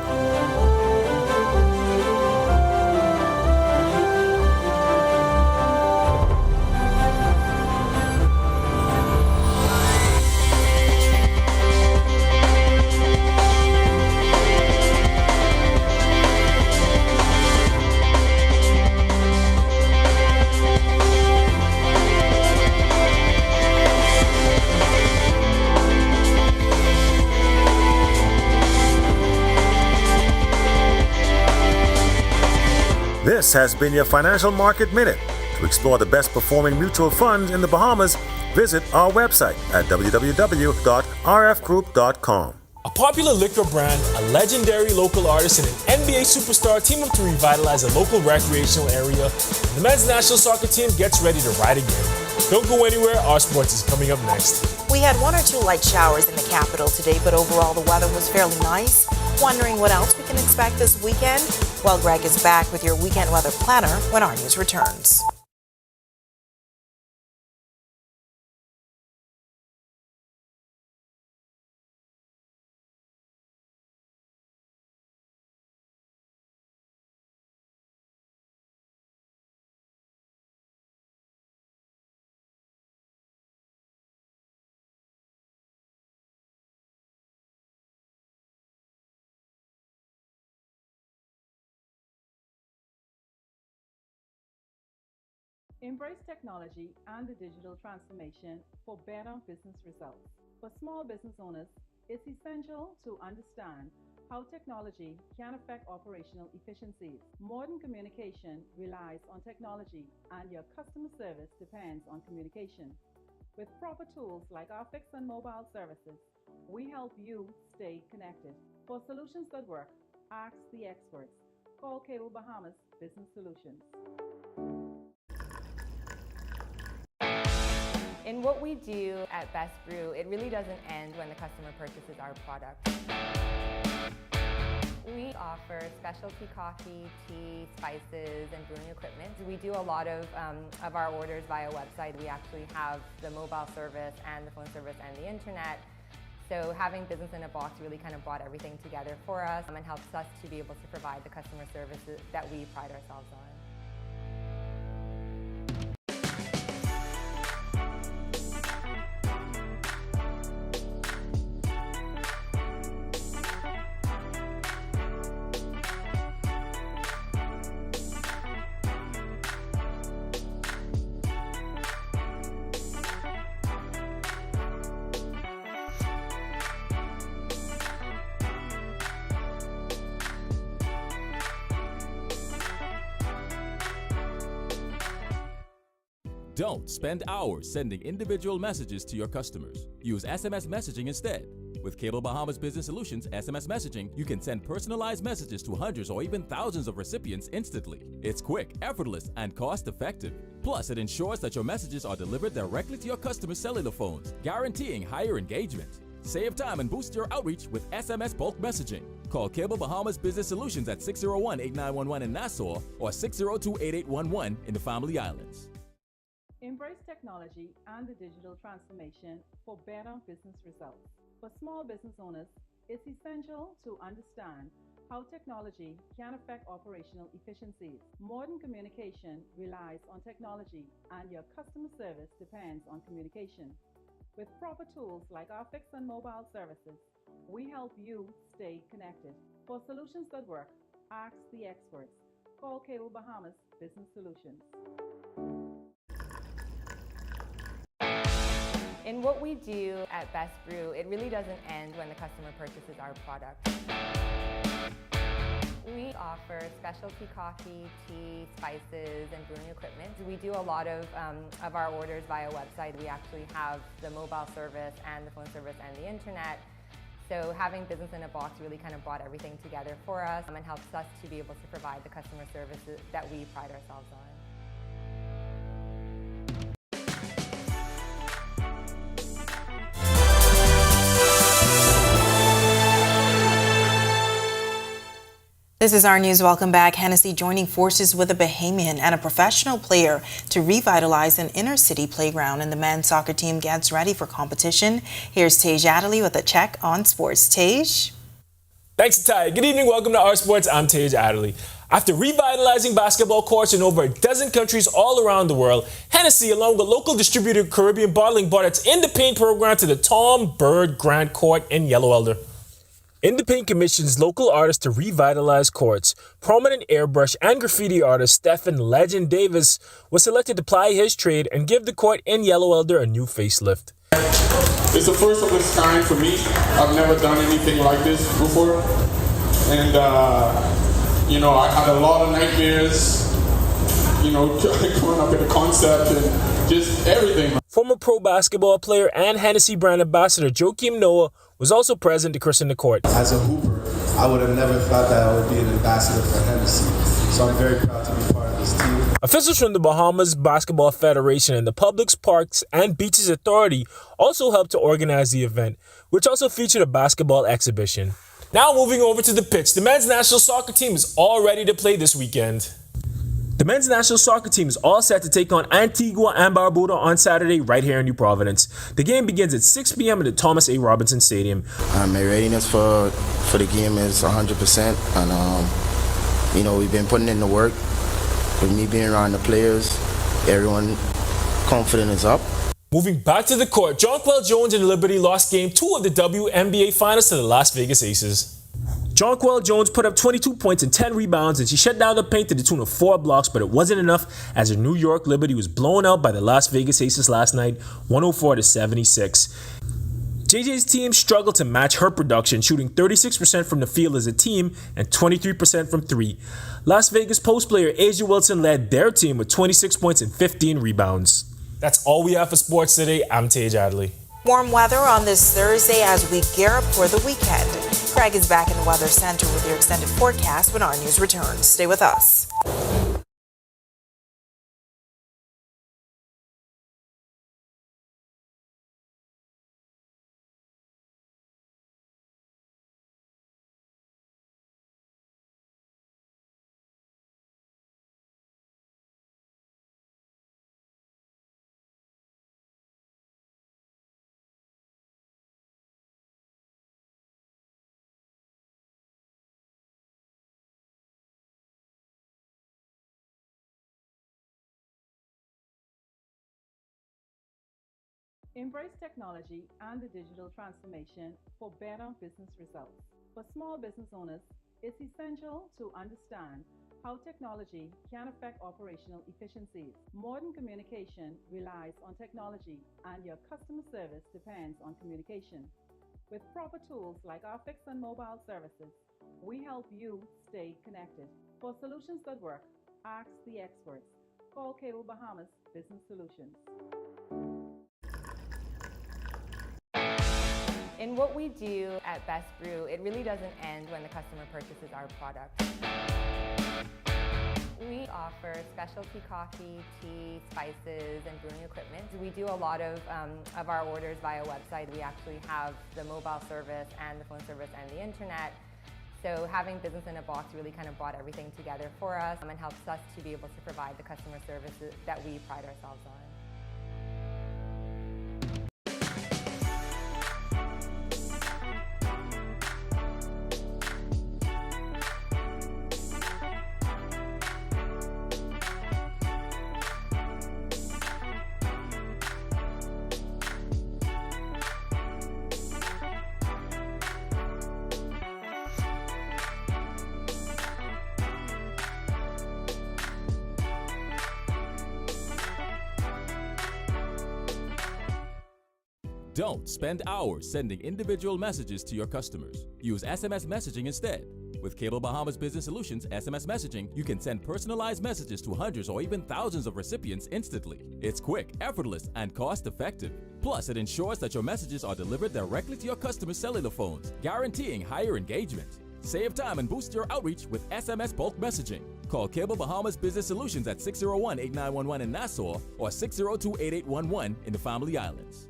This has been your Financial Market Minute. To explore the best performing mutual funds in the Bahamas, visit our website at www.rfgroup.com. A popular liquor brand, a legendary local artist, and an NBA superstar team up to revitalize a local recreational area. The men's national soccer team gets ready to ride again. Don't go anywhere, our sports is coming up next. We had one or two light showers in the capital today, but overall the weather was fairly nice. Wondering what else we can expect this weekend? Well, Greg is back with your weekend weather planner when Our News returns. Embrace technology and the digital transformation for better business results. For small business owners, it's essential to understand how technology can affect operational efficiencies. Modern communication relies on technology, and your customer service depends on communication. With proper tools like our fixed and mobile services, we help you stay connected. For solutions that work, ask the experts. Call Cable Bahamas Business Solutions. In what we do at Best Brew, it really doesn't end when the customer purchases our product. We offer specialty coffee, tea, spices, and brewing equipment. We do a lot of our orders via website. We actually have the mobile service and the phone service and the internet. So having business in a box really kind of brought everything together for us and helps us to be able to provide the customer services that we pride ourselves on. Don't spend hours sending individual messages to your customers. Use SMS messaging instead. With Cable Bahamas Business Solutions SMS messaging, you can send personalized messages to hundreds or even thousands of recipients instantly. It's quick, effortless, and cost-effective. Plus, it ensures that your messages are delivered directly to your customers' cellular phones, guaranteeing higher engagement. Save time and boost your outreach with SMS bulk messaging. Call Cable Bahamas Business Solutions at 601-8911 in Nassau or 602-8811 in the Family Islands. Embrace technology and the digital transformation for better business results. For small business owners, it's essential to understand how technology can affect operational efficiencies. Modern communication relies on technology, and your customer service depends on communication. With proper tools like our fixed and mobile services, we help you stay connected. For solutions that work, ask the experts. Call Cable Bahamas Business Solutions. In what we do at Best Brew, it really doesn't end when the customer purchases our product. We offer specialty coffee, tea, spices, and brewing equipment. We do a lot of our orders via website. We actually have the mobile service and the phone service and the internet. So having business in a box really kind of brought everything together for us and helps us to be able to provide the customer services that we pride ourselves on. This is Our News. Welcome back. Hennessy joining forces with a Bahamian and a professional player to revitalize an inner-city playground, and the men's soccer team gets ready for competition. Here's Tej Adderley with a check on sports. Tej? Thanks, Ty. Good evening. Welcome to Our Sports. I'm Tej Adderley. After revitalizing basketball courts in over a dozen countries all around the world, Hennessy, along with local distributor Caribbean Bottling, brought its In the Paint program to the Tom Bird Grant Court in Yellow Elder. In the Paint commissions local artists to revitalize courts. Prominent airbrush and graffiti artist Stephen Legend Davis was selected to ply his trade and give the court in Yellow Elder a new facelift. It's the first of its kind for me. I've never done anything like this before. And, I had a lot of nightmares, growing up in the concept and just everything. Former pro basketball player and Hennessy brand ambassador Joakim Noah was also present to christen the court. As a hooper, I would have never thought that I would be an ambassador for Hennessy. So I'm very proud to be part of this team. Officials from the Bahamas Basketball Federation and the Public Parks and Beaches Authority also helped to organize the event, which also featured a basketball exhibition. Now moving over to the pitch, the men's national soccer team is all ready to play this weekend. The men's national soccer team is all set to take on Antigua and Barbuda on Saturday right here in New Providence. The game begins at 6 p.m. at the Thomas A. Robinson Stadium. My readiness for the game is 100%, and we've been putting in the work. With me being around the players, everyone confident is up. Moving back to the court, Jonquel Jones and Liberty lost Game 2 of the WNBA Finals to the Las Vegas Aces. Jonquel Jones put up 22 points and 10 rebounds, and she shut down the paint to the tune of 4 blocks, but it wasn't enough as her New York Liberty was blown out by the Las Vegas Aces last night, 104-76. JJ's team struggled to match her production, shooting 36% from the field as a team and 23% from 3. Las Vegas Post player Asia Wilson led their team with 26 points and 15 rebounds. That's all we have for sports today. I'm Tage Adley. Warm weather on this Thursday as we gear up for the weekend. Greg is back in the Weather Center with your extended forecast when our news returns. Stay with us. Embrace technology and the digital transformation for better business results. For small business owners, it's essential to understand how technology can affect operational efficiencies. Modern communication relies on technology, and your customer service depends on communication. With proper tools like our fixed and mobile services, we help you stay connected. For solutions that work, ask the experts. Call Cable Bahamas Business Solutions. In what we do at Best Brew, it really doesn't end when the customer purchases our product. We offer specialty coffee, tea, spices, and brewing equipment. We do a lot of our orders via website. We actually have the mobile service and the phone service and the internet. So having business in a box really kind of brought everything together for us and helps us to be able to provide the customer services that we pride ourselves on. Don't spend hours sending individual messages to your customers. Use SMS messaging instead. With Cable Bahamas Business Solutions SMS messaging, you can send personalized messages to hundreds or even thousands of recipients instantly. It's quick, effortless, and cost-effective. Plus, it ensures that your messages are delivered directly to your customers' cellular phones, guaranteeing higher engagement. Save time and boost your outreach with SMS bulk messaging. Call Cable Bahamas Business Solutions at 601-8911 in Nassau or 602-8811 in the Family Islands.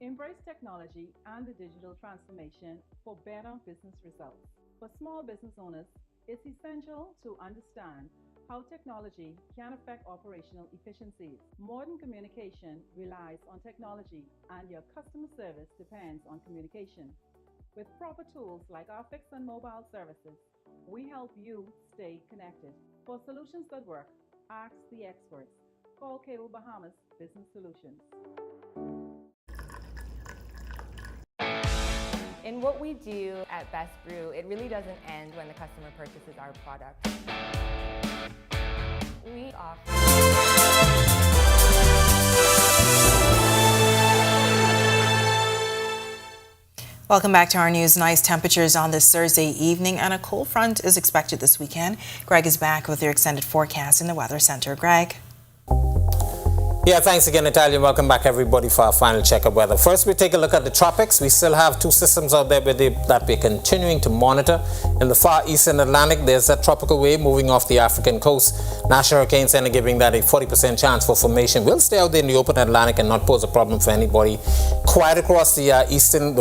Embrace technology and the digital transformation for better business results. For small business owners, it's essential to understand how technology can affect operational efficiencies. Modern communication relies on technology, and your customer service depends on communication. With proper tools like our fixed and mobile services, we help you stay connected. For solutions that work, ask the experts. Call Cable Bahamas Business Solutions. In what we do at Best Brew, it really doesn't end when the customer purchases our product. We offer... Welcome back to our news. Nice temperatures on this Thursday evening, and a cold front is expected this weekend. Greg is back with your extended forecast in the Weather Center. Greg? Yeah, thanks again, Natalia. Welcome back, everybody, for our final check of weather. First, we take a look at the tropics. We still have two systems out there that we're continuing to monitor. In the far eastern Atlantic, there's a tropical wave moving off the African coast. National Hurricane Center giving that a 40% chance for formation. We'll stay out there in the open Atlantic and not pose a problem for anybody. Quite across the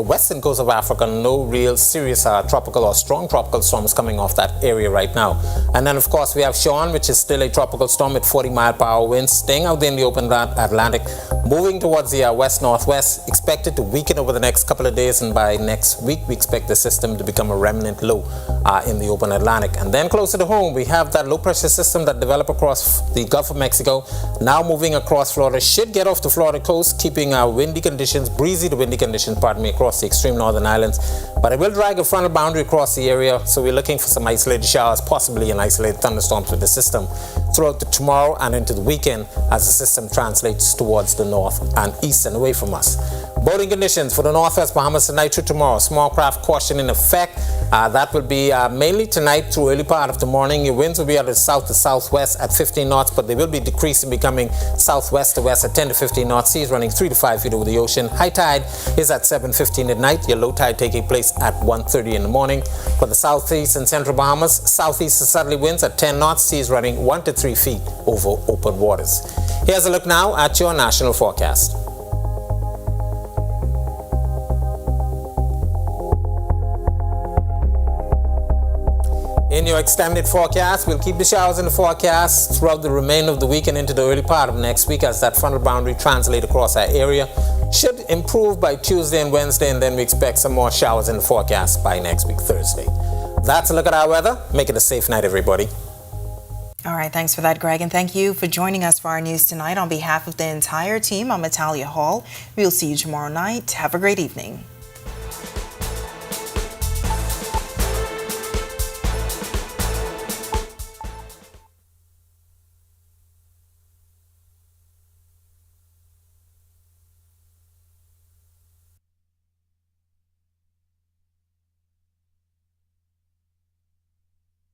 western coast of Africa, no real serious tropical or strong tropical storms coming off that area right now. And then, of course, we have Sean, which is still a tropical storm at 40-mile-per-hour winds, staying out there in the open Atlantic, moving towards the west-northwest, expected to weaken over the next couple of days, and by next week we expect the system to become a remnant low in the open Atlantic. And then closer to home, we have that low-pressure system that developed across the Gulf of Mexico, now moving across Florida, should get off the Florida coast, keeping windy conditions, breezy to windy conditions, across the extreme northern islands. But it will drag a frontal boundary across the area, so we're looking for some isolated showers, possibly an isolated thunderstorms with the system throughout tomorrow and into the weekend as the system translates towards the north and east and away from us. Boating conditions for the northwest Bahamas tonight through tomorrow. Small craft caution in effect. That will be mainly tonight through early part of the morning. Your winds will be out of south to southwest at 15 knots, but they will be decreasing, becoming southwest to west at 10 to 15 knots. Seas running 3 to 5 feet over the ocean. High tide is at 7:15 at night. Your low tide taking place at 1:30 in the morning. For the southeast and central Bahamas, southeast to southerly winds at 10 knots. Seas running 1 to 3 feet over open waters. Here's a look now at your national forecast. In your extended forecast, we'll keep the showers in the forecast throughout the remainder of the week and into the early part of next week as that frontal boundary translates across our area. Should improve by Tuesday and Wednesday, and then we expect some more showers in the forecast by next week, Thursday. That's a look at our weather. Make it a safe night, everybody. All right, thanks for that, Greg, and thank you for joining us for our news tonight. On behalf of the entire team, I'm Natalia Hall. We'll see you tomorrow night. Have a great evening.